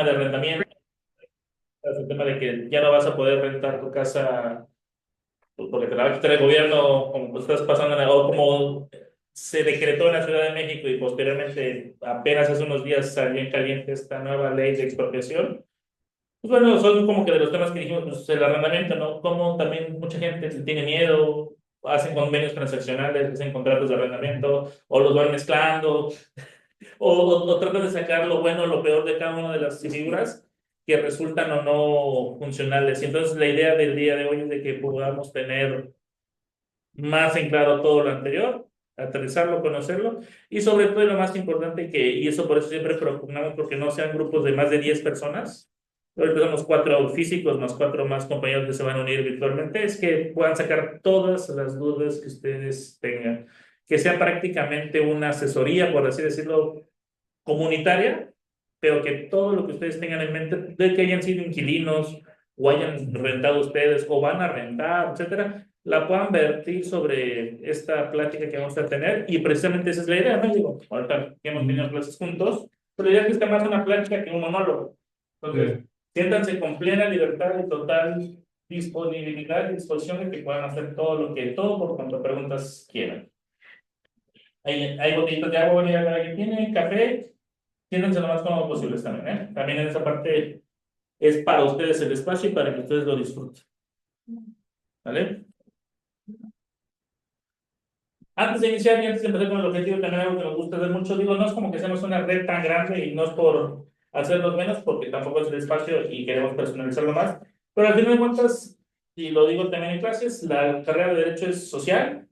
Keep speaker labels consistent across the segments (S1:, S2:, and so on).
S1: tema de arrendamiento, el tema de que ya no vas a poder rentar tu casa pues, porque te la va a quitar el gobierno, como estás pasando, o como se decretó en la Ciudad de México y posteriormente, apenas hace unos días salió en caliente esta nueva ley de expropiación. Pues bueno, son como que de los temas que dijimos, pues el arrendamiento, ¿no? Como también mucha gente tiene miedo, hacen convenios transaccionales, hacen contratos de arrendamiento, o los van mezclando, o tratan de sacar lo bueno o lo peor de cada una de las figuras que resultan o no funcionales. Y entonces la idea del día de hoy es de que podamos tener más en claro todo lo anterior, aterrizarlo, conocerlo, y sobre todo y lo más importante que, y eso por eso siempre propugnamos, porque no sean grupos de más de 10 personas. Ahorita somos 4 físicos más 4 más compañeros que se van a unir virtualmente, es que puedan sacar todas las dudas que ustedes tengan, que sea prácticamente una asesoría, por así decirlo, comunitaria, pero que todo lo que ustedes tengan en mente, de que hayan sido inquilinos o hayan rentado ustedes o van a rentar, etcétera, la puedan vertir sobre esta plática que vamos a tener y precisamente esa es la idea, ¿no? Digo, ahorita que hemos tenido clases juntos, pero la idea es que sea más una plática que un monólogo. Entonces, siéntanse con plena libertad y total disponibilidad y disposición de que puedan hacer todo lo que, todo por cuanto preguntas quieran. Hay botellitas de agua, ya cada quien tiene, café, siéntanse lo más cómodo posible también, ¿eh? También en esa parte es para ustedes el espacio y para que ustedes lo disfruten. ¿Vale? Antes de iniciar y antes de empezar con el objetivo, también algo que nos gusta hacer mucho, digo, no es como que seamos una red tan grande y no es por hacerlos menos, porque tampoco es el espacio y queremos personalizarlo más, pero al final de cuentas, y lo digo también en clases, la carrera de Derecho es social,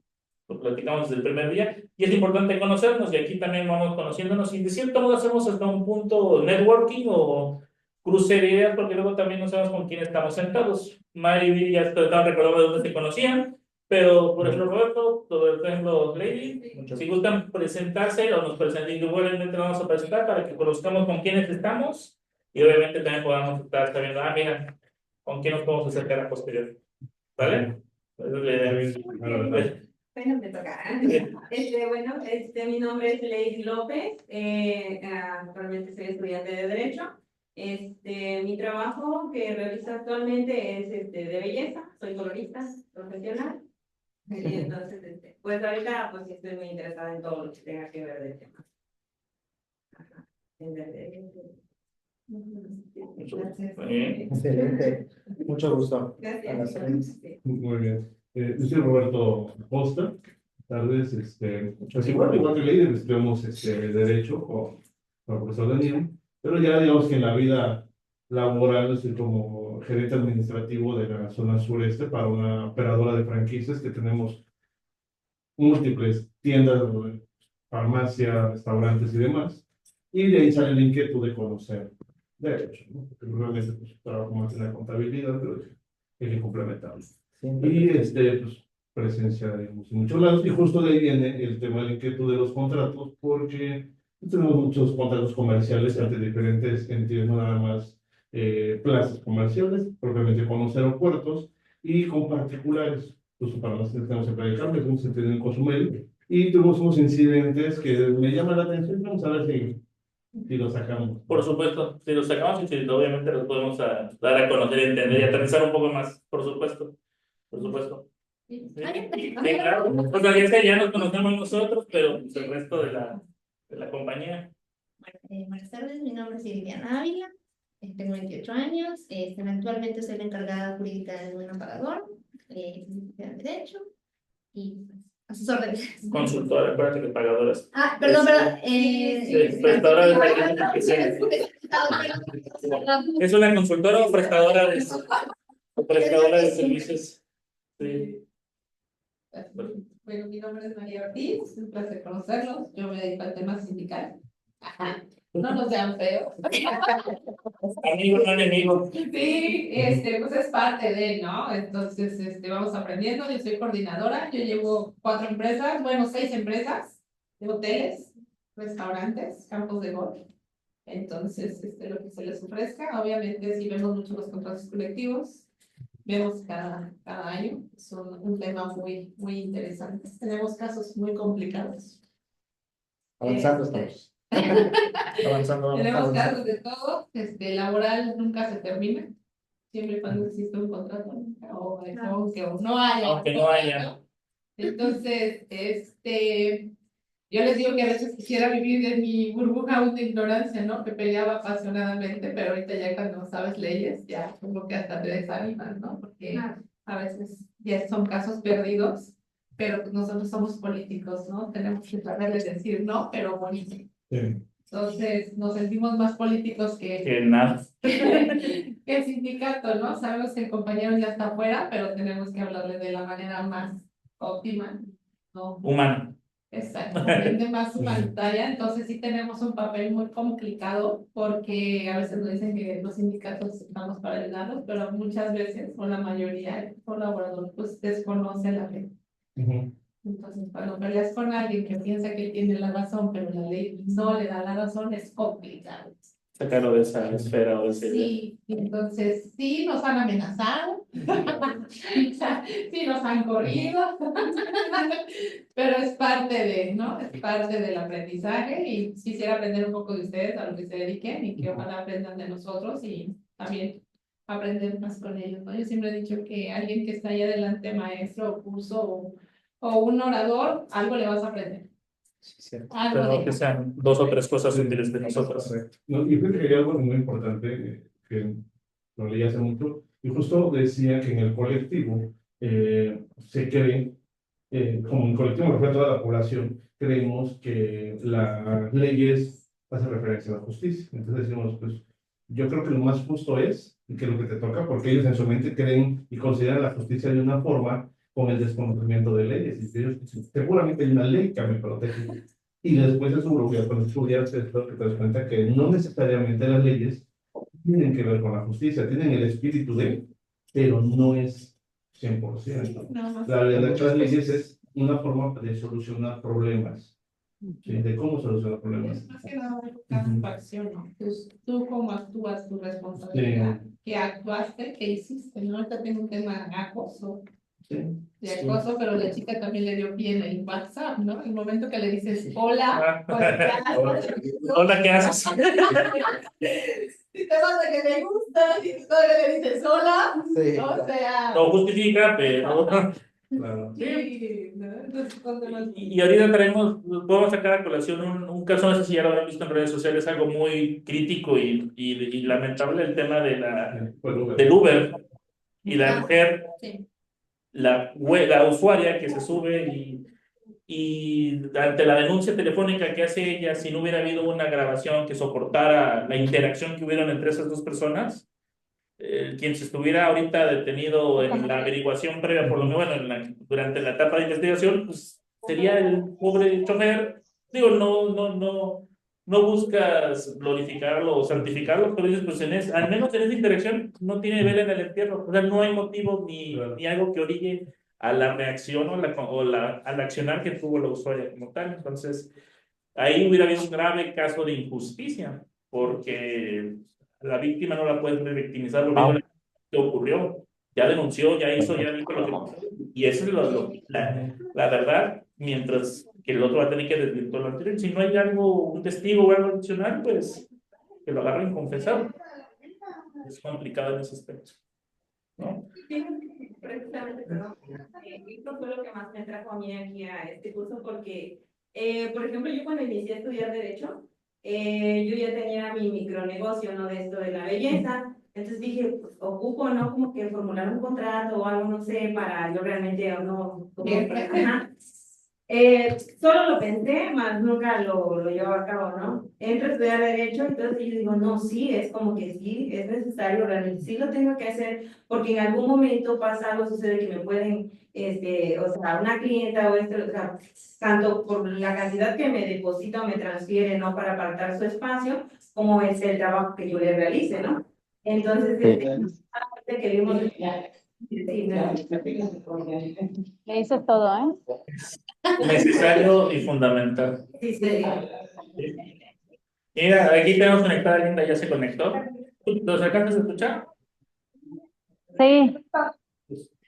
S1: lo platicamos desde el primer día, y es importante conocernos, y aquí también vamos conociéndonos, y de cierto modo hacemos hasta un punto networking o cruce de ideas, porque luego también no sabemos con quién estamos sentados. Mari y Viri ya estaban recordando de dónde se conocían, pero por ejemplo Roberto, por ejemplo Lady, si gustan presentarse o nos presentan individualmente, vamos a presentar para que conozcamos con quiénes estamos, y obviamente también podamos estar sabiendo, ah, mira, con quién nos podemos acercar a posterior. ¿Vale? Esa es la idea.
S2: Bueno, me toca. Bueno, mi nombre es Lady López, actualmente soy estudiante de Derecho. Mi trabajo que realizo actualmente es de belleza, soy colorista profesional. Y entonces, pues ahorita pues estoy muy interesada en todo lo que tenga que ver del tema. Ajá. Gracias.
S3: Excelente, mucho gusto.
S2: Gracias.
S4: Muy bien. Yo soy Roberto Costa. Tardes, pues igual que Leider, estudiamos Derecho con el profesor Daniel, pero ya digamos que en la vida laboral estoy como gerente administrativo de la zona sureste para una operadora de franquicias que tenemos múltiples tiendas, farmacia, restaurantes y demás. Y de ahí sale la inquietud de conocer derecho, ¿no? Porque realmente pues, trabajo más en la contabilidad, pero hay que complementarlo. Y pues, presencia digamos, en muchos lados, y justo de ahí viene el tema de la inquietud de los contratos, porque tenemos muchos contratos comerciales entre diferentes entidades, no nada más plazas comerciales, propiamente con los aeropuertos, y con particulares. Incluso para las que tenemos en Playa del Carmen, hemos tenido en Cozumel, y tuvimos unos incidentes que me llaman la atención, vamos a ver si lo sacamos.
S1: Por supuesto, si lo sacamos y si obviamente los podemos dar a conocer, entender y aterrizar un poco más, por supuesto, por supuesto. Sí, sí, claro. Pues la verdad es que ya nos conocemos nosotros, pero pues, el resto de la compañía.
S5: Buenas tardes, mi nombre es Liliana Ávila, tengo 28 años, actualmente soy la encargada jurídica de un pagador, de Derecho, y a sus órdenes.
S1: Consultora, acuérdate que pagadoras.
S5: Perdón.
S1: Prestadora de servicios especiales. ¿Es una consultora o prestadora de servicios? Sí.
S2: Bueno, mi nombre es María Ortiz, un placer conocerlos. Yo me dedico al tema sindical. Ajá. No nos sean feos.
S1: Amigo, no enemigo.
S2: Sí, pues es parte de, ¿no? Entonces, vamos aprendiendo. Yo soy coordinadora, yo llevo 4 empresas, bueno, 6 empresas de hoteles, restaurantes, campos de golf. Entonces, lo que se les ofrezca, obviamente, sí vemos mucho los contratos colectivos, vemos cada año, es un tema muy interesante. Tenemos casos muy complicados.
S3: Avanzando estamos.
S1: Avanzando.
S6: Tenemos casos de todo, laboral nunca se termina, siempre y cuando existe un contrato, o aunque no haya.
S1: Aunque no haya.
S6: ¿no? Entonces, yo les digo que a veces quisiera vivir en mi burbuja aún de ignorancia, ¿no? Que peleaba apasionadamente, pero ahorita ya cuando sabes leyes, ya como que hasta te desaniman, ¿no? Porque a veces ya son casos perdidos, pero pues nosotros somos políticos, ¿no? Tenemos que saber decir no, pero bonito.
S4: Sí.
S6: Entonces, nos sentimos más políticos
S1: Que nada.
S6: que el sindicato, ¿no? Sabemos que el compañero ya está afuera, pero tenemos que hablarle de la manera más óptima, ¿no?
S1: Humano.
S6: Exactamente, más humanitaria. Entonces, sí tenemos un papel muy complicado porque a veces nos dicen que los sindicatos estamos para ayudarlos, pero muchas veces, o la mayoría, el colaborador pues desconoce la ley.
S4: Ujú.
S6: Entonces, cuando peleas con alguien que piensa que tiene la razón, pero la ley no le da la razón, es complicado.
S1: Sacarlo de esa esfera o de ese.
S6: Sí, entonces sí nos han amenazado, sí nos han corrido, pero es parte de, ¿no? Es parte del aprendizaje y quisiera aprender un poco de ustedes, a lo que se dediquen y que ojalá aprendan de nosotros y también aprender más con ellos, ¿no? Yo siempre he dicho que alguien que está ahí adelante, maestro o curso o un orador, algo le vas a aprender.
S1: Sí, cierto.
S6: Algo
S1: Pero
S6: de-
S1: que sean dos o tres cosas útiles de nosotros.
S4: Correcto. No, y fíjate que hay algo muy importante que lo leí hace mucho, y justo decía que en el colectivo se cree, como en colectivo me refiero a toda la población, creemos que las leyes hacen referencia a la justicia. Entonces decimos, pues yo creo que lo más justo es que lo que te toca, porque ellos en su mente creen y consideran la justicia de una forma con el desconocimiento de leyes. Y ellos dicen, seguramente hay una ley que me protege. Y después de su grupo, cuando estudias esto, que te das cuenta que no necesariamente las leyes tienen que ver con la justicia, tienen el espíritu de, pero no es 100%.
S6: No, más
S4: La ley de las leyes es una forma de solucionar problemas, ¿sí? De cómo solucionar problemas.
S6: es más que nada buscar tu acción, ¿no? Pues, tú cómo actúas, tu responsabilidad, que actuaste, que hiciste, ¿no? Ahorita tengo un tema de acoso,
S4: Sí.
S6: de acoso, pero la chica también le dio pie en el WhatsApp, ¿no? El momento que le dices, hola,
S1: Hola, ¿qué haces?
S6: si te pasa que me gusta, y todavía le dices hola,
S3: Sí,
S6: o sea,
S1: No justifica, pero.
S4: Claro.
S6: sí, ¿no? Entonces, son temas-
S1: Y ahorita podemos sacar a colación un caso, no sé si ya lo habrán visto en redes sociales, algo muy crítico y lamentable, el tema del Uber y la mujer,
S5: Sí.
S1: la usuaria que se sube y ante la denuncia telefónica que hace ella, si no hubiera habido una grabación que soportara la interacción que hubieron entre esas dos personas, quien se estuviera ahorita detenido en la averiguación previa, por lo menos bueno, durante la etapa de investigación, pues sería el pobre chofer. Digo, no buscas glorificarlo o santificarlo, pero dices, pues al menos en esa interacción no tiene vela en el entierro. O sea, no hay motivo ni algo que orille a la reacción al accionar que tuvo la usuaria como tal. Entonces, ahí hubiera habido un grave caso de injusticia, porque la víctima no la puede revictimizar lo mismo que ocurrió. Ya denunció, ya hizo, ya dijo lo que pasó. Y eso es la verdad, mientras que el otro va a tener que desvirtuar lo anterior. Si no hay algo, un testigo o algo adicional, pues que lo agarren confesado. Es complicado en ese aspecto, ¿no?
S2: Precisamente, perdón, esto fue lo que más me trajo a mí aquí a este curso porque, por ejemplo, yo cuando inicié a estudiar Derecho, yo ya tenía mi micronegocio, ¿no? De esto de la belleza. Entonces dije, pues ocupo, ¿no? Como que formular un contrato o algo, no sé, para yo realmente, o no, como, ajá. Solo lo pensé, más nunca lo llevaba a cabo, ¿no? Entro a estudiar Derecho, entonces yo digo, no, sí, es como que sí, es necesario, realmente sí lo tengo que hacer, porque en algún momento pasa algo, sucede que me pueden, o sea, una clienta o esto, o sea, tanto por la cantidad que me deposita o me transfiere, ¿no? Para apartar su espacio, como es el trabajo que yo le realice, ¿no? Entonces, parte que vimos, sí, ¿no?
S7: Le dices todo, ¿eh?
S1: Necesario y fundamental.
S2: Sí, sí.
S1: Mira, aquí tenemos conectada a Linda, ya se conectó. ¿Los alcanzas a escuchar?
S7: Sí.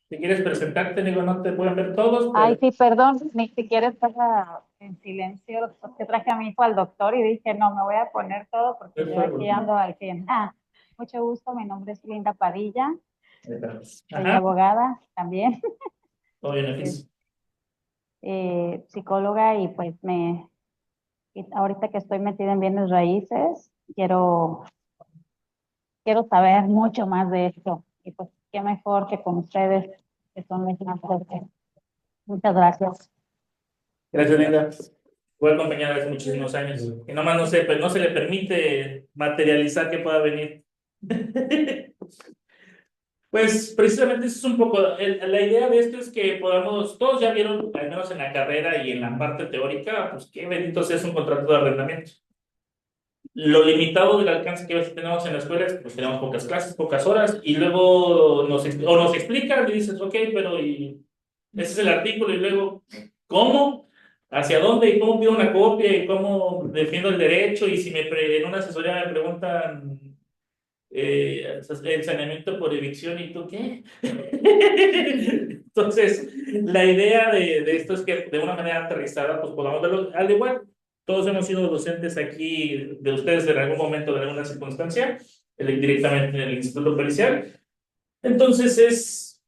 S1: Si quieres presentarte, digo, no te pueden ver todos,
S7: Ay,
S1: pero
S7: sí, perdón. Ni siquiera estaba en silencio porque traje a mi hijo al doctor y dije, no, me voy a poner todo porque yo aquí ando al 100. Mucho gusto, mi nombre es Linda Padilla, soy
S1: Ajá,
S7: abogada también,
S1: todo bien, Nafis.
S7: psicóloga y pues y ahorita que estoy metida en bienes raíces, quiero saber mucho más de esto y pues qué mejor que con ustedes que son mis más fuertes. Muchas gracias.
S1: Gracias, Linda. Fue acompañada hace muchísimos años. Y nomás no sé, pues no se le permite materializar que pueda venir. Pues precisamente eso es un poco, la idea de esto es que podamos, todos ya vieron, al menos en la carrera y en la parte teórica, pues qué bendito sea es un contrato de arrendamiento. Lo limitado del alcance que a veces tenemos en la escuela es que pues, tenemos pocas clases, pocas horas, y luego nos explican y dices, ok, pero y ese es el artículo, y luego, ¿cómo? ¿Hacia dónde? ¿Y cómo pido una copia? ¿Y cómo defiendo el derecho? Y si en una asesoría me preguntan el saneamiento por evicción, ¿y tú qué? Entonces, la idea de esto es que de una manera aterrizada, pues podamos verlo. Al igual, todos hemos sido docentes aquí de ustedes en algún momento, de alguna circunstancia, directamente en el Instituto Pericial. Entonces, es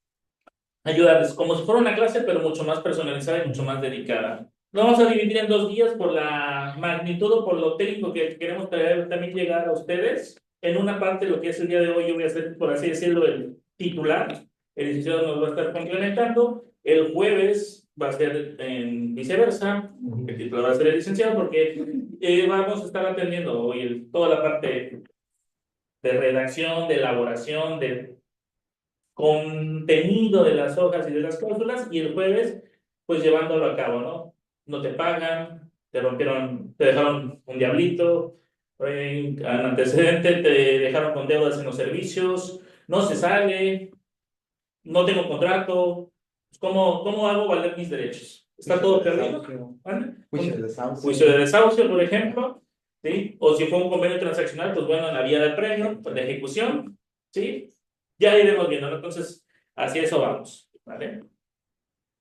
S1: ayudarles como si fuera una clase, pero mucho más personalizada y mucho más dedicada. Lo vamos a dividir en 2 días por la magnitud o por lo técnico que queremos también llegar a ustedes. En una parte, lo que es el día de hoy, yo voy a hacer, por así decirlo, el titular. El licenciado nos va a estar complementando. El jueves va a ser en viceversa. El titular va a ser el licenciado porque vamos a estar atendiendo hoy toda la parte de redacción, de elaboración, de contenido de las hojas y de las cláusulas, y el jueves, pues llevándolo a cabo, ¿no? No te pagan, te rompieron, te dejaron un diablito, un antecedente, te dejaron con deudas en los servicios, no se sale, no tengo contrato, pues, ¿cómo hago valer mis derechos? ¿Está todo perdido? ¿Vale?
S3: Juicio de desahucio.
S1: Juicio de desahucio, por ejemplo, ¿sí? O si fue un convenio transaccional, pues bueno, en la vía del premio, pues de ejecución, ¿sí? Ya iremos viendo, ¿no? Entonces, hacia eso vamos, ¿vale?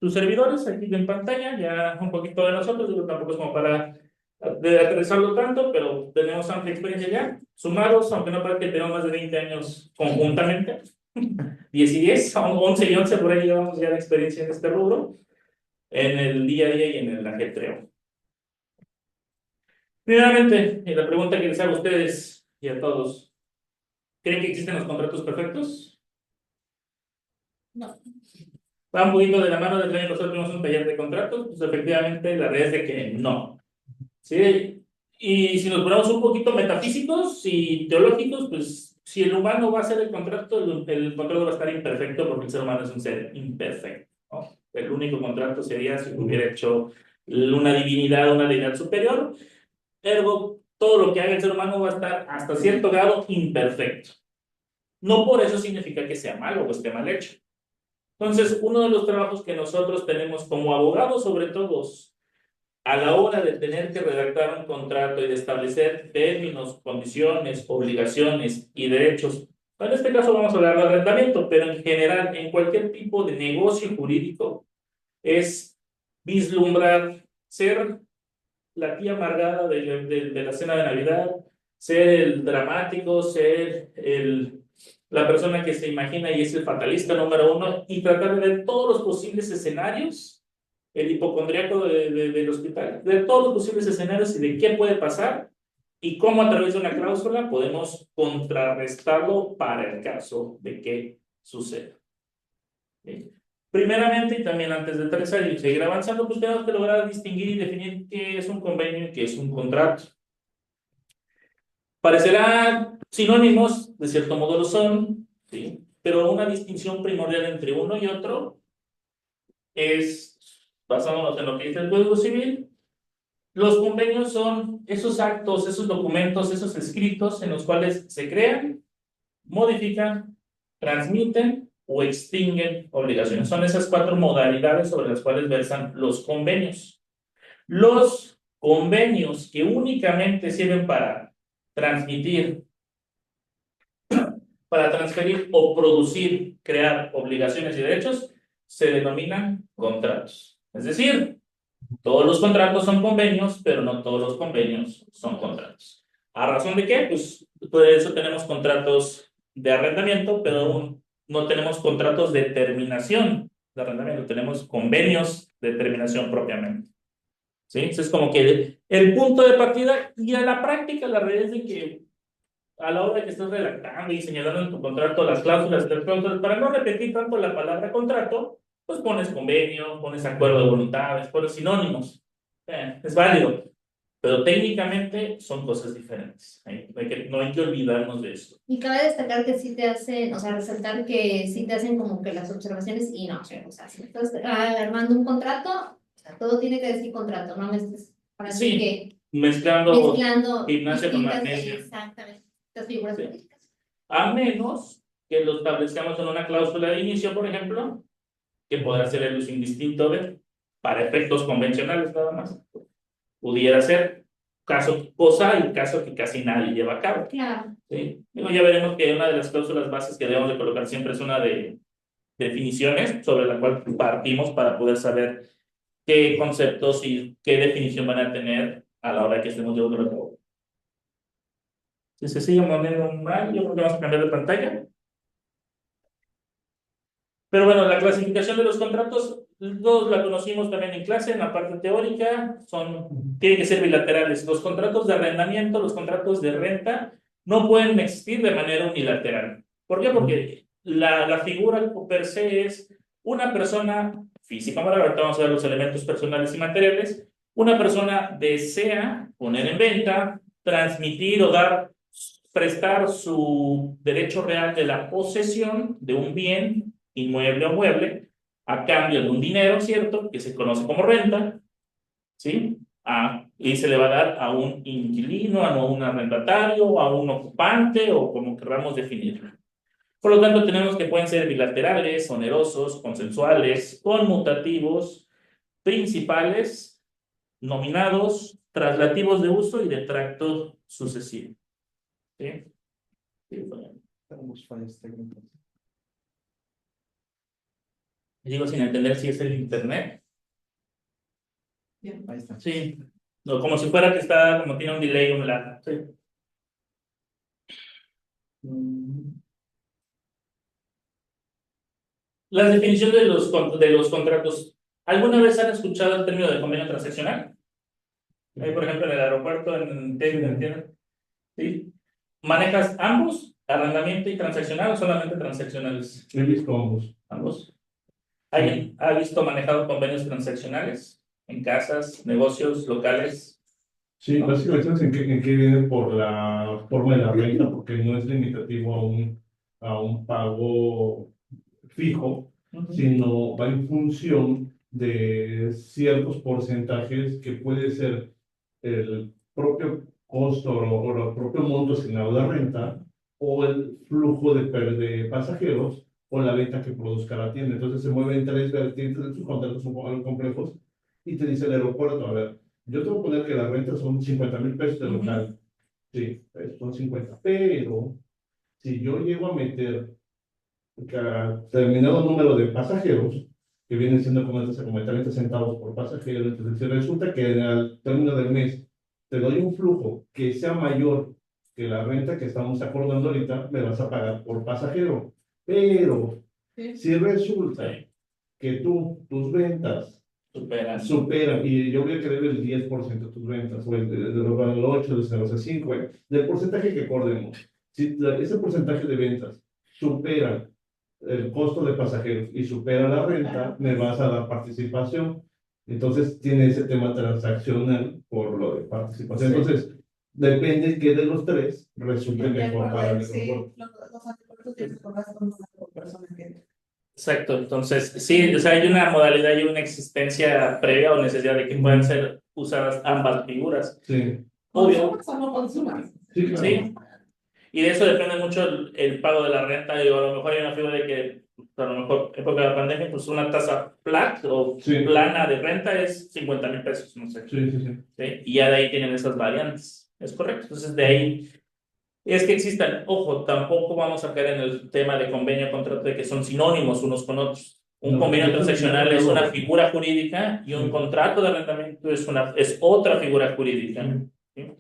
S1: Tus servidores aquí en pantalla, ya un poquito de nosotros, yo tampoco es como para aterrizarlo tanto, pero tenemos amplia experiencia ya, sumados, aunque no parezca que tenemos más de 20 años conjuntamente, 10 y 10, 11 y 11 por ahí llevamos ya de experiencia en este rubro, en el día a día y en el ajetreo. Primeramente, la pregunta que les hago a ustedes y a todos, ¿creen que existen los contratos perfectos?
S6: No.
S1: Va un poquito de la mano del año pasado tuvimos un taller de contratos, pues efectivamente la realidad es de que no. ¿Sí? Y si nos ponemos un poquito metafísicos y teológicos, pues si el humano va a hacer el contrato, el contrato va a estar imperfecto porque el ser humano es un ser imperfecto, ¿no? El único contrato sería si hubiera hecho una divinidad, una deidad superior. Ergo, todo lo que haga el ser humano va a estar hasta cierto grado imperfecto. No por eso significa que sea malo o esté mal hecho. Entonces, uno de los trabajos que nosotros tenemos como abogados, sobre todo, a la hora de tener que redactar un contrato y de establecer términos, condiciones, obligaciones y derechos, en este caso vamos a hablar de arrendamiento, pero en general, en cualquier tipo de negocio jurídico, es vislumbrar, ser la tía amargada de la cena de Navidad, ser el dramático, ser la persona que se imagina y es el fatalista número uno, y tratar de ver todos los posibles escenarios, el hipocondríaco del hospital, de todos los posibles escenarios y de qué puede pasar y cómo a través de una cláusula podemos contrarrestarlo para el caso de que suceda. ¿Sí? Primeramente, y también antes de aterrizar y seguir avanzando, pues tenemos que lograr distinguir y definir qué es un convenio y qué es un contrato. Parecerán sinónimos, de cierto modo lo son, ¿sí? Pero una distinción primordial entre uno y otro es, basándonos en lo que dice el Código Civil, los convenios son esos actos, esos documentos, esos escritos en los cuales se crean, modifican, transmiten o extinguen obligaciones. Son esas 4 modalidades sobre las cuales versan los convenios. Los convenios que únicamente sirven para transmitir, para transferir o producir, crear obligaciones y derechos, se denominan contratos. Es decir, Todos los contratos son convenios, pero no todos los convenios son contratos. ¿A razón de qué? Pues por eso tenemos contratos de arrendamiento, pero aún no tenemos contratos de terminación de arrendamiento, tenemos convenios de terminación propiamente. ¿Sí? Entonces, como que el punto de partida y a la práctica, la realidad es de que a la hora de que estés redactando y señalando en tu contrato las cláusulas del contrato, para no repetir tanto la palabra contrato, pues pones convenio, pones acuerdo de voluntades, pones sinónimos. Es válido, pero técnicamente son cosas diferentes. No hay que olvidarnos de eso.
S5: Y cabe destacar que sí te hacen, o sea, resaltar que sí te hacen como que las observaciones y no, o sea, si estás armando un contrato, o sea, todo tiene que decir contrato, no me estés ahora sí
S1: Sí,
S5: que
S1: mezclando gimnasia con
S5: distintas,
S1: magnesia.
S5: exactamente, estas figuras
S1: Sí.
S5: políticas.
S1: A menos que lo establezcamos en una cláusula de inicio, por ejemplo, que podrá ser el uso indistinto de, para efectos convencionales nada más. Pudiera ser cosa y caso que casi nadie lleva a cabo.
S5: Claro.
S1: ¿Sí? Digo, ya veremos que una de las cláusulas bases que debemos de colocar siempre es una de definiciones sobre la cual partimos para poder saber qué conceptos y qué definición van a tener a la hora que estemos llevando a cabo. Si se sigue moviendo mal, yo creo que vamos a cambiar de pantalla. Pero bueno, la clasificación de los contratos, todos la conocimos también en clase, en la parte teórica, tienen que ser bilaterales. Los contratos de arrendamiento, los contratos de renta, no pueden existir de manera unilateral. ¿Por qué? Porque la figura per se es una persona física, ahorita vamos a ver los elementos personales y materiales, una persona desea poner en venta, transmitir o prestar su derecho real de la posesión de un bien inmueble o mueble, a cambio de un dinero, ¿cierto? Que se conoce como renta, ¿sí? Y se le va a dar a un inquilino, a un arrendatario, a un ocupante o como queramos definirlo. Por lo tanto, tenemos que pueden ser bilaterales, onerosos, consensuales, conmutativos, principales, nominados, traslativos de uso y de tracto sucesivo. ¿Sí? Sí, bueno.
S3: Tenemos fallas técnicas.
S1: Digo sin entender si es el internet.
S3: Ahí está.
S1: Sí. No, como si fuera que está, como tiene un delay, un lag. Sí. Las definiciones de los contratos. ¿Alguna vez han escuchado el término de convenio transaccional? Ahí, por ejemplo, en el aeropuerto, ¿entiendes? ¿Sí? ¿Manejas ambos? ¿Arrendamiento y transaccional o solamente transaccionales?
S4: He visto ambos.
S1: Ambos. ¿Alguien ha visto manejado convenios transaccionales en casas, negocios, locales?
S4: Sí,
S1: ¿No?
S4: básicamente ¿sabes en qué viene por la forma de la renta? Porque no es limitativo a un pago fijo, sino va en función de ciertos porcentajes que puede ser el propio costo o el propio monto asignado de renta o el flujo de pasajeros o la venta que produzca la tienda. Entonces se mueven tres vertientes de sus contratos un poco algo complejos y te dice el aeropuerto, a ver, yo te voy a poner que la renta son 50,000 pesos de local. Sí, son 50, pero si yo llego a meter cada determinado número de pasajeros, que vienen siendo como 30 centavos por pasajero, entonces si resulta que al término del mes te doy un flujo que sea mayor que la renta que estamos acordando ahorita, me vas a pagar por pasajero. Pero si resulta que tus ventas superan, y yo voy a querer el 10% de tus ventas, o el 8, el 5, del porcentaje que acordemos. Si ese porcentaje de ventas supera el costo de pasajeros y supera la renta, me vas a dar participación. Entonces tiene ese tema transaccional por lo de participación.
S6: Sí.
S4: Entonces, depende que de los tres resulte mejor para el
S6: Sí,
S4: aeropuerto.
S6: los aeropuertos tienen que cobrar con una persona que...
S1: Exacto, entonces sí, o sea, hay una modalidad y una existencia previa o necesidad de que puedan ser usadas ambas figuras.
S4: Sí,
S1: Obvio,
S6: ¿Consumas o no consumas?
S4: sí, claro.
S1: sí. Y de eso depende mucho el pago de la renta. Digo, a lo mejor hay una figura de que, a lo mejor, época de la pandemia, pues una tasa flat o
S4: Sí.
S1: plana de renta es 50,000 pesos, no sé.
S4: Sí, sí, sí.
S1: ¿Sí? Y ya de ahí tienen esas variantes. Es correcto. Entonces, de ahí es que existan. Ojo, tampoco vamos a caer en el tema de convenio contrato de que son sinónimos unos con otros. Un
S4: No,
S1: convenio
S4: pero eso
S1: transaccional
S4: ya
S1: es
S4: no-
S1: una figura jurídica y un contrato de arrendamiento es otra figura jurídica. ¿Sí?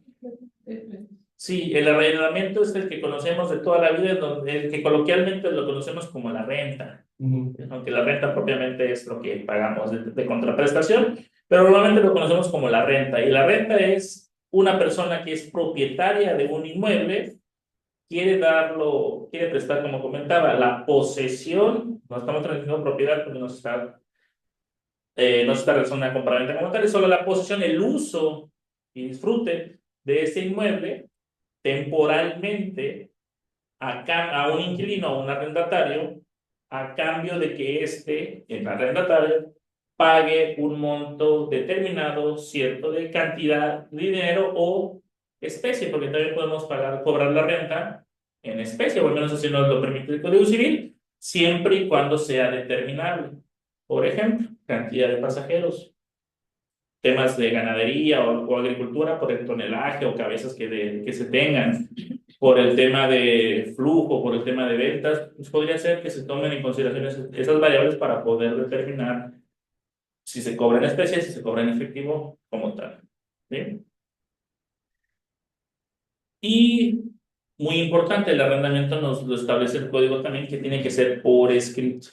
S1: Sí, el arrendamiento es el que conocemos de toda la vida, el que coloquialmente lo conocemos como la renta,
S4: Ujú.
S1: aunque la renta propiamente es lo que pagamos de contraprestación, pero normalmente lo conocemos como la renta. Y la renta es una persona que es propietaria de un inmueble, quiere prestar, como comentaba, la posesión, no estamos transmitiendo propiedad porque no se está realizando una compraventa como tal, es solo la posesión, el uso y disfrute de ese inmueble temporalmente a un inquilino o un arrendatario a cambio de que el arrendatario, pague un monto determinado, cierto de cantidad de dinero o especie, porque también podemos cobrar la renta en especie, o al menos así nos lo permite el Código Civil, siempre y cuando sea determinable. Por ejemplo, cantidad de pasajeros, temas de ganadería o agricultura por el tonelaje o cabezas que se tengan, por el tema de flujo, por el tema de ventas, pues podría ser que se tomen en consideración esas variables para poder determinar si se cobra en especie, si se cobra en efectivo, como tal. ¿Sí? Y muy importante, el arrendamiento nos lo establece el código también, que tiene que ser por escrito.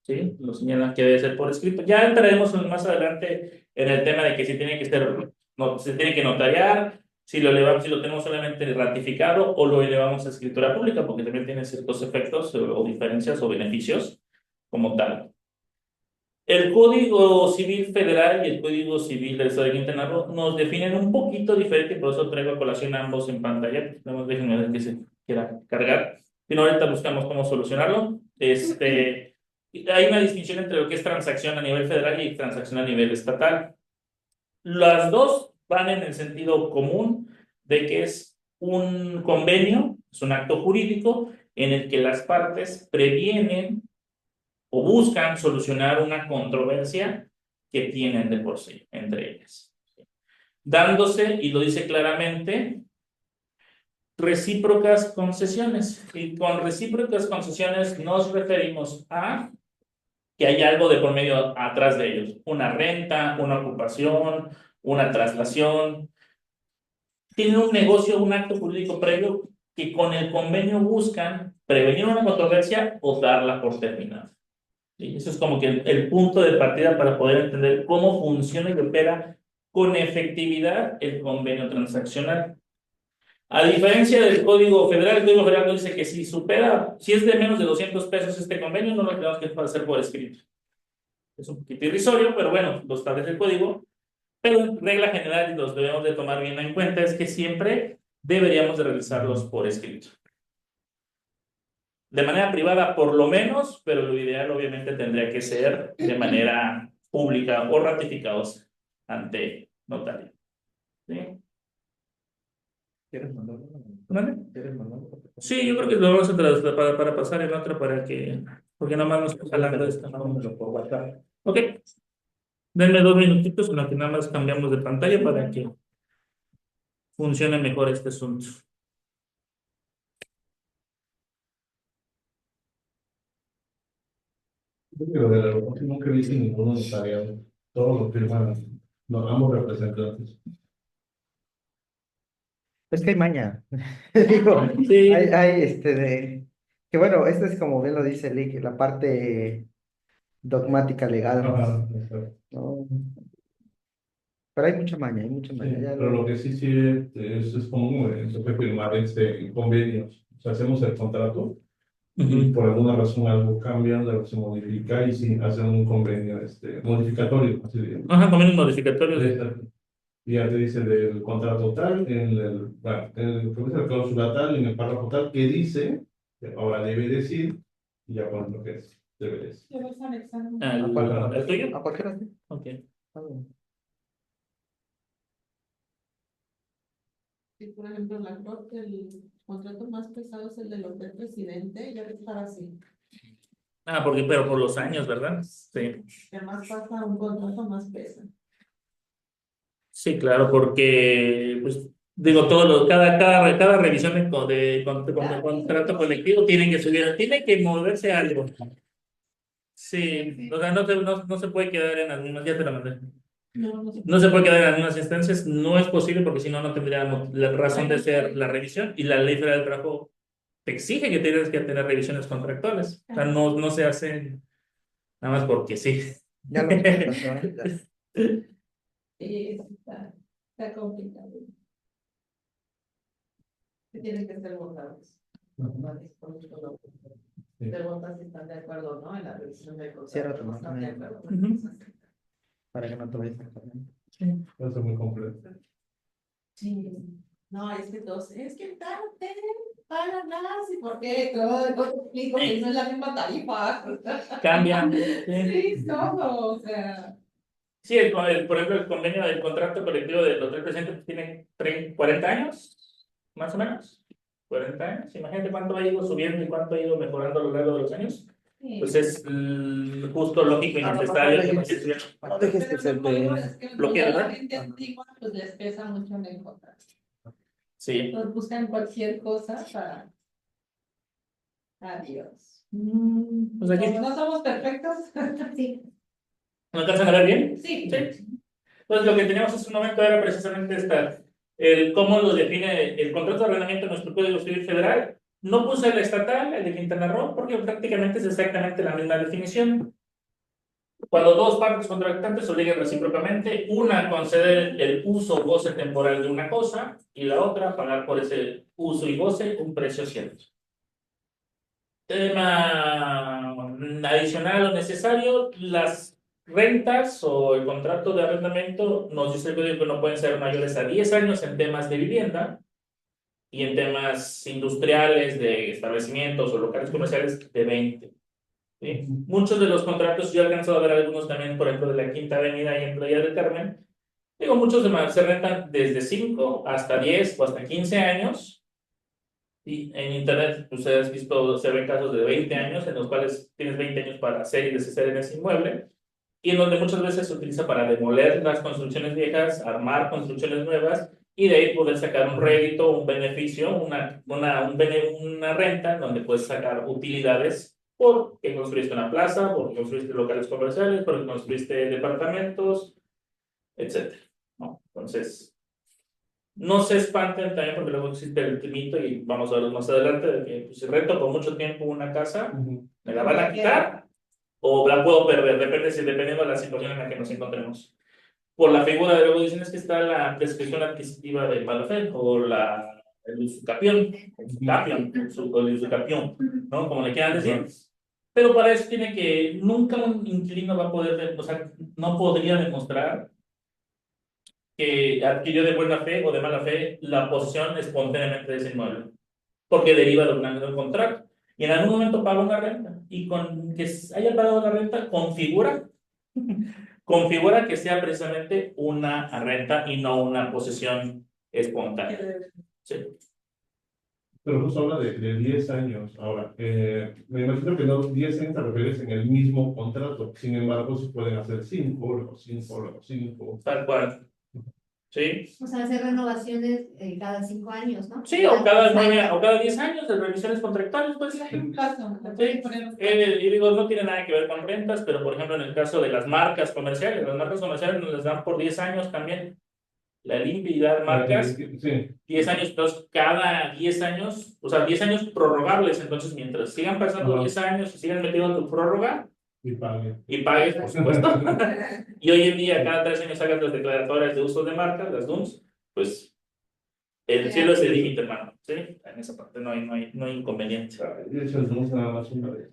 S1: ¿Sí? Lo señalan que debe ser por escrito. Ya entraremos más adelante en el tema de que si tiene que ser, no, se tiene que notariar, si lo elevamos, si lo tenemos solamente ratificado o lo elevamos a escritura pública, porque también tiene ciertos efectos o diferencias o beneficios como tal. El Código Civil Federal y el Código Civil del Estado de Quintana Roo nos definen un poquito diferente, por eso traigo a colación ambos en pantalla. Déjenme ver que se quiera cargar. Si no, ahorita buscamos cómo solucionarlo. Hay una distinción entre lo que es transacción a nivel federal y transacción a nivel estatal. Las dos van en el sentido común de que es un convenio, es un acto jurídico en el que las partes previenen o buscan solucionar una controversia que tienen de por sí entre ellas. Dándose, y lo dice claramente, recíprocas concesiones. Y con recíprocas concesiones nos referimos a que hay algo de por medio atrás de ellos. Una renta, una ocupación, una traslación. Tienen un negocio, un acto jurídico previo que con el convenio buscan prevenir una controversia o darla por terminada. ¿Sí? Eso es como que el punto de partida para poder entender cómo funciona y opera con efectividad el convenio transaccional. A diferencia del Código Federal, el Código Federal nos dice que si es de menos de 200 pesos este convenio, no lo tenemos que hacer por escrito. Es un poquito irrisorio, pero bueno, lo establece el código. Pero en regla general, y los debemos de tomar bien en cuenta, es que siempre deberíamos de realizarlos por escrito. De manera privada, por lo menos, pero lo ideal obviamente tendría que ser de manera pública o ratificados ante notario. ¿Sí?
S3: ¿Quieres mandarlo?
S1: ¿Vale?
S3: ¿Quieres mandarlo?
S1: Sí, yo creo que lo vamos a para pasar en otra porque nada más nos está hablando de esta.
S3: Mándamelo por WhatsApp.
S1: Ok, denme 2 minutitos en lo que nada más cambiamos de pantalla para que funcione mejor este asunto.
S4: Yo creo que de la República nunca he visto ninguno notariado. Todos lo firman, no, ambos representantes.
S3: Es que hay maña. Digo,
S1: Sí.
S3: hay que bueno, esto es como bien lo dice Lick, la parte dogmática legal,
S4: Ajá, exacto.
S3: ¿no? Pero hay mucha maña,
S4: Sí,
S3: ya
S4: pero lo que sí es común, se puede firmar convenios. O sea, hacemos el contrato y por alguna razón algo cambia, algo se modifica y sí, hacen un convenio modificatorio, así digamos.
S1: Ajá, convenios modificatorios.
S4: Exacto. Y ya te dice del contrato tal, bueno, creo que es la cláusula tal, en el párrafo tal, que dice, que ahora debe decir, y ya con lo que es, debe decir.
S6: ¿Qué vas anexando?
S1: ¿El tuyo?
S3: a cualquiera.
S1: Ok.
S6: Sí, por ejemplo, la corte, el contrato más pesado es el del hotel presidente, ya ves para así.
S1: Pero por los años, ¿verdad? Sí.
S6: Que más pasa un contrato, más pesa.
S1: Sí, claro, porque, pues, digo, cada revisión de contrato colectivo tiene que moverse algo. Sí, o sea, no se puede quedar en algunas, ya te la mandé.
S6: No sé.
S1: No se puede quedar en algunas instancias, no es posible porque si no, no tendríamos la razón de ser la revisión y la Ley Federal del Trabajo te exige que tienes que tener revisiones contractuales. O sea, no se hacen nada más porque sí.
S3: Ya lo hemos pasado, ¿eh? Ya.
S6: Sí, está complicado. Que tienen que ser votados.
S4: Sí.
S6: Preguntas si están de acuerdo, ¿no? En la revisión del contrato.
S3: Cierra tu
S6: ¿No están de
S3: mano.
S6: acuerdo?
S1: Ujú.
S3: Para que no te vayas a acordar.
S4: Eso es muy complejo.
S6: Sí. No, es que todos, es que tarde, para nada, ¿y por qué? Todo te explico que no es la misma tarifa.
S1: Cambian.
S6: Sí, todo, o sea.
S1: Sí, por ejemplo, el convenio del contrato colectivo de los tres presidentes tiene 40 años, más o menos. 40 años. Imagínate cuánto ha ido subiendo y cuánto ha ido mejorando a lo largo de los años. Pues es justo lógico y necesario que vaya subiendo.
S3: No dejes que se te
S1: Lo que,
S6: la
S1: ¿verdad?
S6: gente antigua, pues les pesa mucho en el contrato.
S1: Sí.
S6: Entonces buscan cualquier cosa para. Adiós.
S1: Pues aquí
S6: No somos perfectos.
S5: Sí.
S1: ¿no alcanzan a ver bien?
S6: Sí.
S1: Sí. Entonces, lo que teníamos hace un momento era precisamente cómo lo define el contrato de arrendamiento en nuestro Código Civil Federal. No puse el estatal, el de Quintana Roo, porque prácticamente es exactamente la misma definición. Cuando dos partes contractantes se obligan recíprocamente, una a conceder el uso o goce temporal de una cosa y la otra a pagar por ese uso y goce un precio cierto. Tema adicional o necesario, las rentas o el contrato de arrendamiento nos dice el código que no pueden ser mayores a 10 años en temas de vivienda y en temas industriales de establecimientos o locales comerciales de 20. ¿Sí? Muchos de los contratos, yo he alcanzado a ver algunos también, por ejemplo, de la Quinta Avenida y en Playa del Carmen. Digo, muchos se rentan desde 5 hasta 10 o hasta 15 años. Y en internet, ustedes han visto, se ven casos de 20 años en los cuales tienes 20 años para hacer y deshacer en ese inmueble y en donde muchas veces se utiliza para demoler las construcciones viejas, armar construcciones nuevas y de ahí poder sacar un rédito, un beneficio, una renta en donde puedes sacar utilidades porque construiste una plaza, porque construiste locales comerciales, porque construiste departamentos, etcétera, ¿no? Entonces, no se espanten también porque luego existe el mito y vamos a verlo más adelante de que pues, si rento por mucho tiempo una casa, me la van a quitar o la puedo perder, dependiendo de la situación en la que nos encontremos. Por la figura de luego dicen es que está la prescripción adquisitiva de mala fe o el usucapión, o el usucapión, ¿no? Como le quieran decir. Pero para eso tiene que, nunca un inquilino va a poder, o sea, no podría demostrar que adquirió de buena fe o de mala fe la posesión espontáneamente de ese inmueble, porque deriva de un contrato. Y en algún momento paga una renta. Y con que haya pagado la renta, configura que sea precisamente una renta y no una posesión espontánea. Sí.
S4: Pero justo habla de 10 años. Ahora, me imagino que los 10 años te refieres en el mismo contrato. Sin embargo, se pueden hacer 5, luego 5, luego 5.
S1: Tal cual. Sí.
S5: O sea, hacer renovaciones cada 5 años, ¿no?
S1: Sí, o cada
S5: 10
S1: 9
S5: años.
S1: o cada 10 años de revisiones contractuales, pues.
S6: Un caso,
S1: Sí. Y digo, no tiene nada que ver con rentas, pero por ejemplo, en el caso de las marcas comerciales nos les dan por 10 años también la limpia y dar marcas.
S4: Sí.
S1: 10 años, entonces cada 10 años, o sea, 10 años prorrogables, entonces mientras sigan pasando
S4: Ajá.
S1: 10 años y sigan metiendo tu prórroga
S4: Y pague.
S1: y pagues, por supuesto. Y hoy en día, cada 3 años hagas las declaratorias de uso de marcas, las DUMS, pues el cielo es el límite, hermano. ¿Sí? En esa parte no hay inconveniente.
S4: De hecho, tenemos nada más una vez.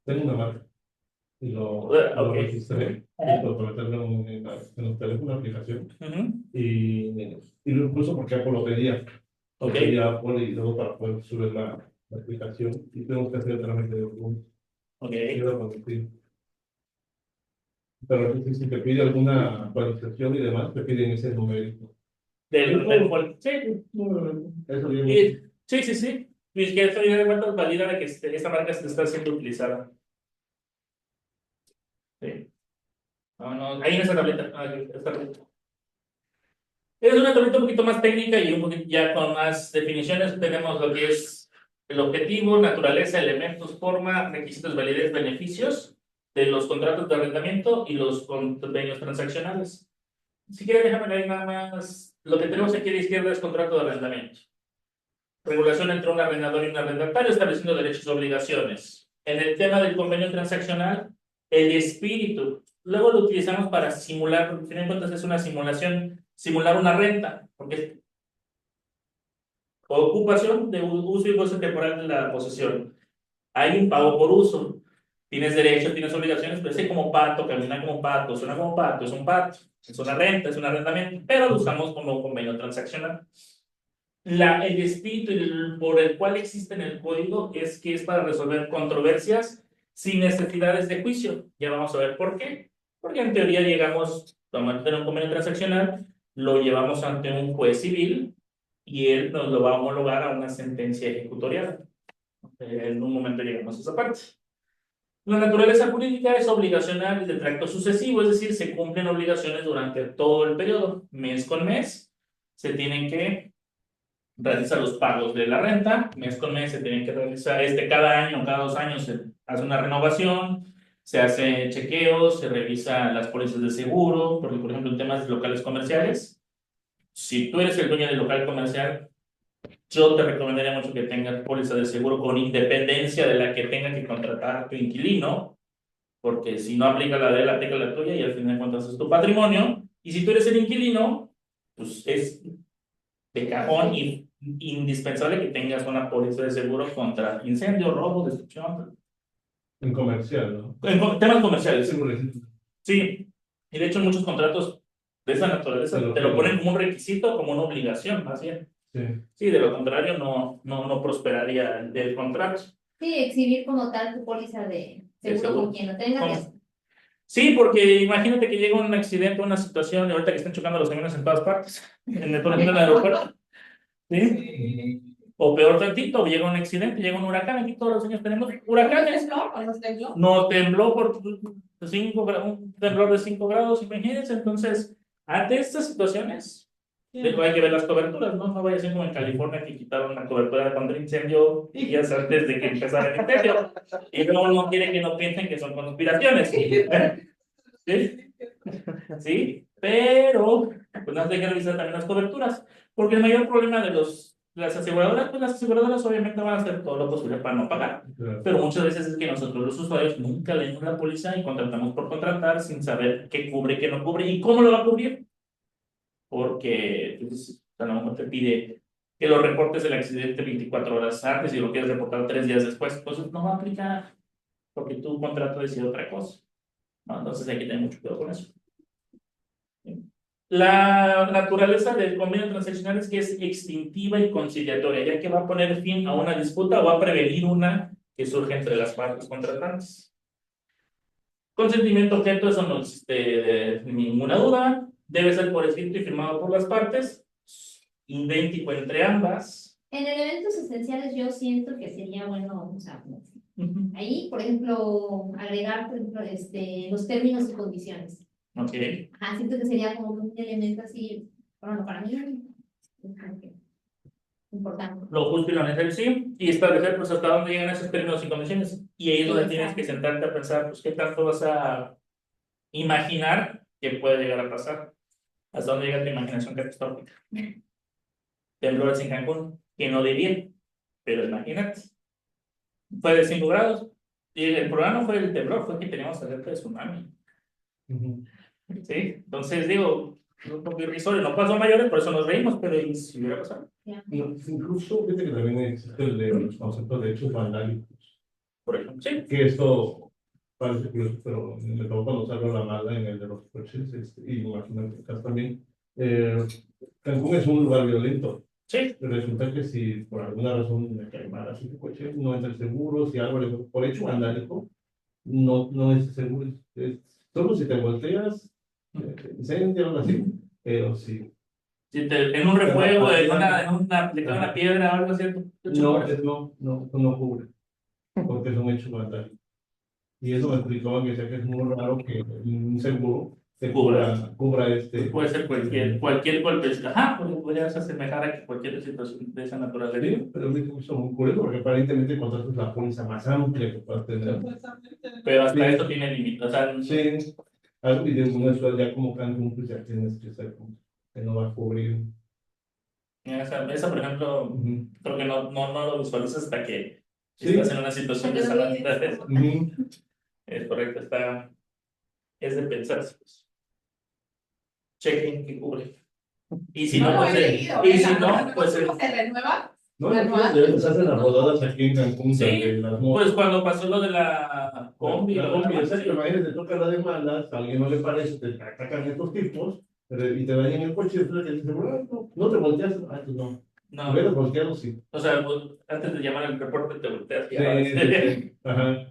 S4: Tengo una marca. Y lo
S1: Ok.
S4: registré. Y lo meterlo en los teléfonos, una aplicación.
S1: Ujú.
S4: Y lo incluso porque Apple lo pedía. Lo
S1: Ok.
S4: pedía Apple y luego para poder subir la aplicación. Y tenemos que hacer el trámite de un.
S1: Ok.
S4: Pero si te pide alguna actualización y demás, te piden ese numérico.
S1: Sí.
S4: Eso yo.
S1: Sí. Y que esto ya de cuenta valida de que esta marca se está siendo utilizada. Sí. No, ahí en esa tableta. Esta tableta. Es una tableta un poquito más técnica y un poquito ya con más definiciones. Tenemos lo que es el objetivo, naturaleza, elementos, forma, requisitos, validez, beneficios. de los contratos de arrendamiento y los convenios transaccionales. Si quieres, déjame leer nada más. Lo que tenemos aquí a la izquierda es contrato de arrendamiento. Regulación entre un arrendador y un arrendatario estableciendo derechos y obligaciones. En el tema del convenio transaccional, el espíritu, luego lo utilizamos para simular, porque al fin de cuentas es una simulación, simular una renta, porque es ocupación de uso y goce temporal de la posesión. Hay un pago por uso. Tienes derechos, tienes obligaciones, pero es como pato, camina como pato, suena como pato, es un pato, es una renta, es un arrendamiento, pero lo usamos como convenio transaccional. El espíritu por el cual existe en el código es que es para resolver controversias sin necesidades de juicio. Ya vamos a ver por qué. Porque en teoría llegamos, vamos a tener un convenio transaccional, lo llevamos ante un juez civil y él nos lo va a homologar a una sentencia ejecutorial. En un momento llegamos a esa parte. La naturaleza jurídica es obligacional y de tracto sucesivo, es decir, se cumplen obligaciones durante todo el periodo, mes con mes. Se tienen que realizar los pagos de la renta, mes con mes se tienen que realizar, cada año, cada 2 años se hace una renovación, se hace chequeos, se revisa las pólizas de seguro, porque por ejemplo en temas de locales comerciales, si tú eres el dueño del local comercial, yo te recomendaría mucho que tengas póliza de seguro con independencia de la que tenga que contratar tu inquilino, porque si no aplica la de él, aplica la tuya y al final de cuentas es tu patrimonio. Y si tú eres el inquilino, pues es de cajón y indispensable que tengas una póliza de seguro contra incendio, robo, destrucción.
S4: En comercial, ¿no?
S1: En temas comerciales.
S4: Sí, por ejemplo.
S1: Sí, y de hecho muchos contratos de esa naturaleza te lo ponen como un requisito, como una obligación, más bien.
S4: Sí.
S1: Sí, de lo contrario no prosperaría el contrato.
S5: Sí, exhibir como tal tu póliza de seguro
S1: seguro.
S5: con quien lo tenga.
S1: ¿Cómo? Sí, porque imagínate que llega un accidente, una situación, y ahorita que están chocando los camiones en todas partes, por ejemplo en el aeropuerto. ¿Sí? O peor tantito, llega un accidente, llega un huracán, aquí todos los años tenemos huracanes. No tembló por 5 grados, un temblor de 5 grados, imagínense. Entonces, ante estas situaciones, hay que ver las coberturas, ¿no? No vaya a ser como en California que quitaron la cobertura contra incendio días antes de que empezara el incendio. Y luego no quiere que no piensen que son conspiraciones. ¿Sí? ¿Sí? Pero, pues no hay que revisar también las coberturas. Porque el mayor problema de las aseguradoras, pues las aseguradoras obviamente van a hacer todo lo posible para no pagar.
S4: Claro.
S1: Pero muchas veces es que nosotros los usuarios nunca leemos la póliza y contratamos por contratar sin saber qué cubre, qué no cubre y cómo lo va a cubrir. Porque pues, a lo mejor te pide que lo reportes el accidente 24 horas antes y lo quieres reportar 3 días después. Pues no va a aplicar porque tu contrato decide otra cosa. ¿No? Entonces hay que tener mucho cuidado con eso. La naturaleza del convenio transaccional es que es extintiva y conciliatoria, ya que va a poner fin a una disputa o va a prevenir una que surge entre las partes contratantes. Consentimiento objeto, eso no existe ninguna duda. Debe ser por escrito y firmado por las partes. Idéntico entre ambas.
S5: En elementos esenciales yo siento que sería bueno, o sea, ahí, por ejemplo, agregar, por ejemplo, los términos y condiciones.
S1: Ok.
S5: Siento que sería como un elemento así, bueno, para mí, importante.
S1: Lo justo y lo necesario, sí, y establecer pues hasta dónde llegan esos términos y condiciones. Y ahí es donde tienes que sentarte a pensar, pues qué tanto vas a imaginar que puede llegar a pasar. Hasta dónde llega tu imaginación catastrófica. Temblores en Cancún, que no debía, pero imagínate. Fue de 5 grados. Y el problema no fue el temblor, fue que teníamos alerta de tsunami. Sí, entonces digo, un poco irrisorio, no pasó a mayores, por eso nos reímos, pero ¿y si hubiera pasado?
S4: Incluso, fíjate que también existe los conceptos de hechos vandálicos.
S1: Por ejemplo, sí.
S4: Que esto parece curioso, pero me tocó conocerlo la mala en el de los coches, y me imagino que acá también. Cancún es un lugar violento.
S1: Sí.
S4: Resulta que si por alguna razón me cae mal así de coche, no entra el seguro, si algo por hecho vandálico, no es seguro. Solo si te volteas, incendia o algo así, pero sí.
S1: Si en un refuego, de una piedra o algo así.
S4: No cubre, porque es un hecho vandálico. Y eso me explicó que decía que es muy raro que un seguro cubra
S1: Puede ser cualquier golpe. Ajá, porque podrías asemejar a que cualquier situación de esa naturaleza.
S4: Sí, pero me hizo muy curioso porque aparentemente contratas la póliza más amplia que puedas tener.
S1: Pero hasta
S4: Sí.
S1: esto tiene límites. O sea,
S4: Sí, algo y de una ciudad ya como Cancún, pues ya tienes que ser como que no va a cubrir.
S1: esa, por ejemplo,
S4: Ujú.
S1: creo que no lo visualizas hasta que
S4: Sí.
S1: estás en una situación de esa naturaleza.
S4: Ujú.
S1: Es correcto, es de pensarse. Pues. Chequen que cubre. Y si
S6: No
S1: no,
S6: lo
S1: pues,
S6: he leído,
S1: y si
S6: la
S1: no,
S6: verdad,
S1: pues,
S6: ¿cómo se renueva?
S4: No,
S6: Manual.
S4: se hacen las rodadas aquí en Cancún,
S1: sí,
S4: de las
S1: pues cuando pasó lo de la combi,
S4: La
S1: lo de
S4: combi,
S1: la
S4: exacto, imagínate, te toca la demanda, a alguien no le parece, te atacan estos tipos y te dañan el coche, y después te dicen, bueno, no te volteas, pues no.
S1: no,
S4: Hubieras volteado, sí.
S1: o sea, pues, antes de llamar al reporte te volteas y
S4: Sí, sí. Ajá.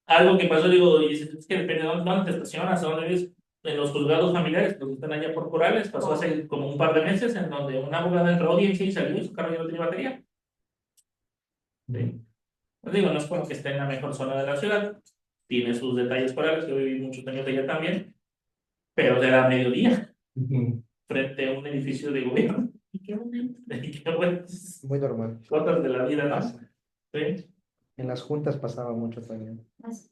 S1: Algo que pasó, digo, y es que depende de dónde te estacionas, a dónde vives, en los juzgados familiares, pues están allá por Corales, pasó hace como un par de meses, en donde una abogada entró a audiencia y salió y su carro ya no tenía batería. Sí. Pues digo, no es como que esté en la mejor zona de la ciudad, tiene sus detalles Corales, yo viví muchos años allá también, pero era mediodía,
S4: Ujú.
S1: frente a un edificio de gobierno. Y qué bonito, y qué buenas
S3: Muy normal.
S1: cosas de la vida, ¿no?
S3: Pasa.
S1: Sí.
S3: En las juntas pasaba mucho también.
S5: Así.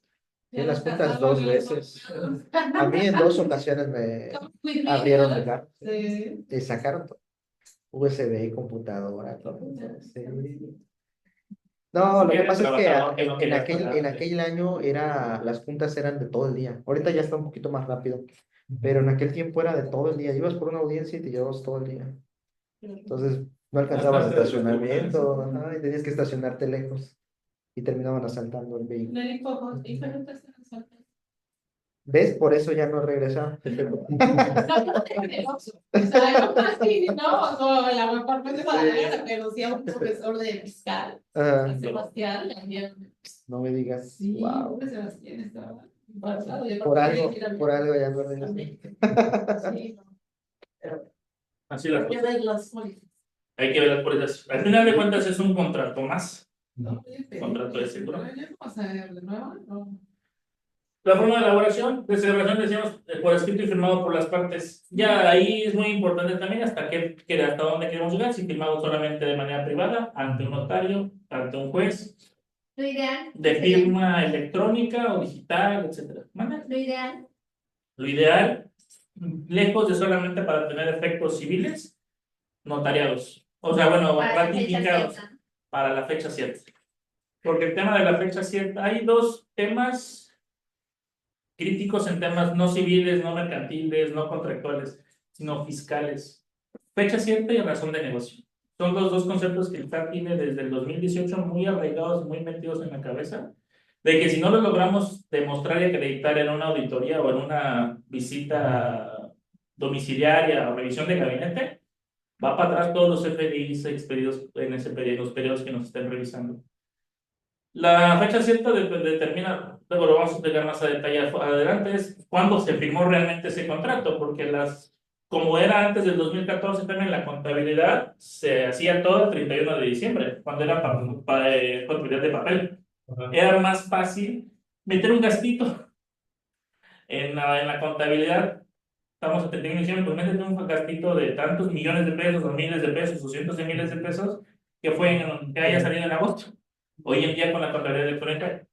S3: Sí, en las juntas 2 veces. A mí en 2 ocasiones me abrieron el carro
S6: Sí.
S3: y sacaron todo. USB, computadora, todo. Sí. No, lo que
S1: Eres
S3: pasa es que
S1: trabajador que no quería
S3: en
S1: pagar.
S3: aquel año las juntas eran de todo el día. Ahorita ya está un poquito más rápido, pero en aquel tiempo era de todo el día. Ibas por una audiencia y te llevabas todo el día. Entonces no alcanzabas
S4: Bastante
S3: estacionamiento, ajá, y tenías que estacionarte lejos y terminaban asaltando el vehículo. ¿Ves? Por eso ya no regresaron.
S6: O sea, yo casi, ¿no? O la mejor parte para la pero sí a un profesor de fiscal,
S3: Ajá,
S6: a Sebastián, también.
S3: no me digas.
S6: Sí,
S3: Wow.
S6: pobre Sebastián estaba embarazado. Yo
S3: Por
S6: no
S3: algo,
S6: podía ir a
S3: por algo ya no regresaron.
S6: Sí, no.
S1: Así las
S6: Hay que
S1: cosas.
S6: ver las pólizas.
S1: Hay que ver las pólizas. Al final de cuentas es un contrato más.
S4: No.
S1: Contrato de seguro.
S6: Ya no vas a ver de nuevo, no.
S1: La forma de elaboración de celebración decíamos por escrito y firmado por las partes. Ya ahí es muy importante también hasta dónde queremos llegar, si firmamos solamente de manera privada, ante un notario, ante un juez,
S5: Lo ideal.
S1: de firma electrónica o digital, etcétera. ¿Manda?
S5: Lo ideal.
S1: Lo ideal, lejos de solamente para tener efectos civiles, notariados. O sea, bueno,
S5: Para la fecha
S1: ratificados
S5: cierta.
S1: para la fecha cierta. Porque el tema de la fecha cierta, hay dos temas críticos en temas no civiles, no mercantiles, no contractuales, sino fiscales. Fecha cierta y razón de negocio. Son los dos conceptos que el SAT tiene desde el 2018 muy arraigados, muy metidos en la cabeza, de que si no lo logramos demostrar y acreditar en una auditoría o en una visita domiciliaria o revisión de gabinete, va para atrás todos los FDIs expedidos en ese periodo, los periodos que nos estén revisando. La fecha cierta determina, luego lo vamos a explicar más a detalle adelante, es cuándo se firmó realmente ese contrato, porque como era antes del 2014 también la contabilidad se hacía todo el 31 de diciembre, cuando era contabilidad de papel.
S4: Ajá.
S1: Era más fácil meter un gastito en la contabilidad. Estamos atendiendo diciembre, pues métete un gastito de tantos millones de pesos, o miles de pesos, o cientos de miles de pesos, que haya salido en agosto. Hoy en día con la contabilidad electrónica,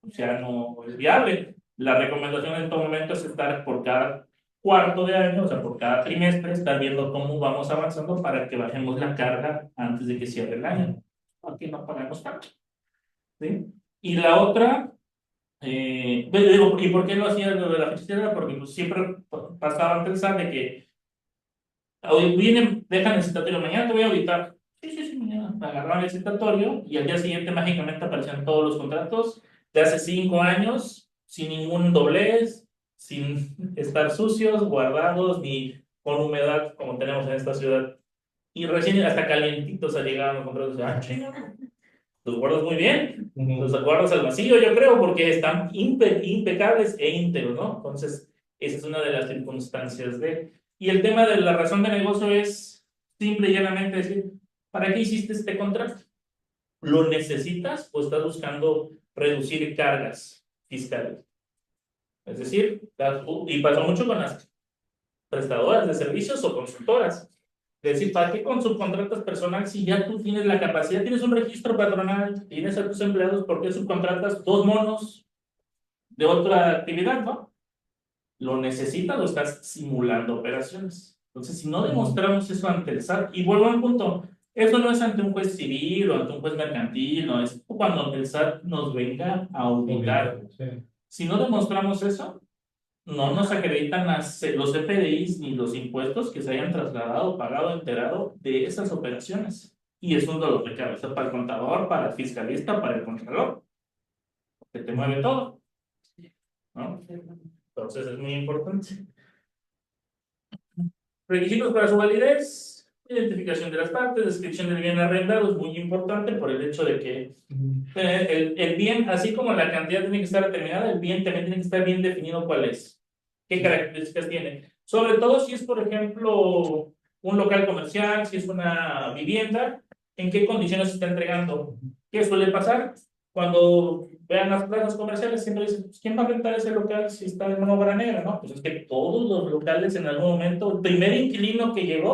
S1: o sea, no es viable. La recomendación en este momento es estar por cada cuarto de año, o sea, por cada trimestre, estar viendo cómo vamos avanzando para que bajemos la carga antes de que cierre el año. Aquí no pagamos tanto. ¿Sí? Y la otra, digo, ¿y por qué lo hacía lo de la fecha cierta? Porque pues, siempre pasaba antes de que vienen, dejan el citatorio, mañana te voy a auditar. Sí, sí, sí, mañana. Agarraron el citatorio y al día siguiente mágicamente aparecían todos los contratos de hace 5 años, sin ningún doblez, sin estar sucios, guardados, ni con humedad como tenemos en esta ciudad. Y recién hasta calientitos llegaban los contratos. Ah, chinga, los guardas muy bien. Los guardas al vacío, yo creo, porque están impecables e íntegros, ¿no? Entonces, esa es una de las circunstancias de... Y el tema de la razón de negocio es simple y llanamente decir, ¿para qué hiciste este contrato? ¿Lo necesitas o estás buscando reducir cargas fiscales? Es decir, y pasó mucho con las prestadoras de servicios o consultoras. Es decir, ¿para qué con subcontratas personal si ya tú tienes la capacidad, tienes un registro patronal, tienes a tus empleados, ¿por qué subcontratas dos monos de otra actividad, no? Lo necesitas, lo estás simulando operaciones. Entonces, si no demostramos eso ante el SAT, y vuelvo al punto, eso no es ante un juez civil o ante un juez mercantil, no, es cuando el SAT nos venga a auditar.
S4: Sí.
S1: Si no demostramos eso, no nos acreditan los FDIs ni los impuestos que se hayan trasladado, pagado, enterado de esas operaciones. Y es un dolor de cabeza para el contador, para el fiscalista, para el contralor, que te mueve todo, ¿no? Entonces es muy importante. Requisitos para su validez, identificación de las partes, descripción del bien arrendado, es muy importante por el hecho de que el bien, así como la cantidad tiene que estar determinada, el bien también tiene que estar bien definido cuál es, qué características tiene. Sobre todo si es, por ejemplo, un local comercial, si es una vivienda, en qué condiciones se está entregando. ¿Qué suele pasar? Cuando vean las plazas comerciales, siempre dicen, pues, ¿quién va a rentar ese local si está en una obra negra? No, pues es que todos los locales en algún momento, el primer inquilino que llegó,